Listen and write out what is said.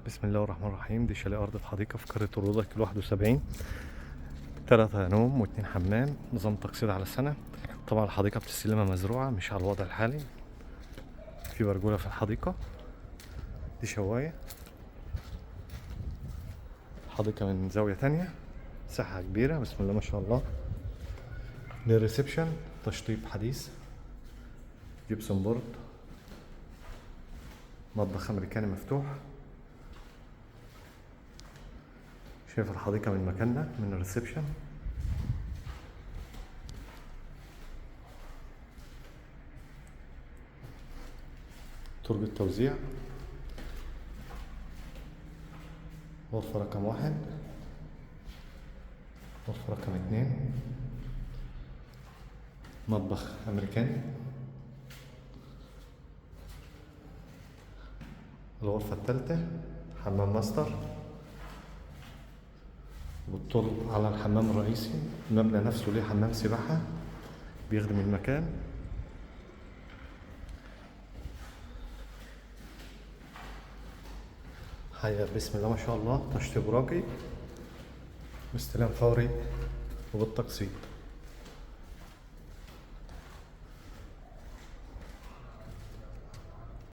بسم الله الرحمن الرحيم. دي شاليه أرض في حديقة في قرية الروضة كيلو 71. 3 نوم و2 حمام، نظام تقسيط على السنة. طبعا الحديقة بتستلمها مزروعة مش على الوضع الحالي. في برجولة في الحديقة. دي شواية. حديقة من زاوية تانية، مساحة كبيرة بسم الله ما شاء الله. للريسبشن تشطيب حديث، جبسون بورد، مطبخ أمريكاني مفتوح. شايف الحديقة من مكاننا من الريسبشن. تربة توزيع، غرفة رقم 1، غرفة رقم 2، مطبخ أمريكاني، الغرفة الثالثة حمام ماستر، والطل على الحمام الرئيسي. المبنى نفسه ليه حمام سباحة بيخدم المكان. حقيقة بسم الله ما شاء الله، تشطيب راقي، باستلام فوري وبالتقسيط.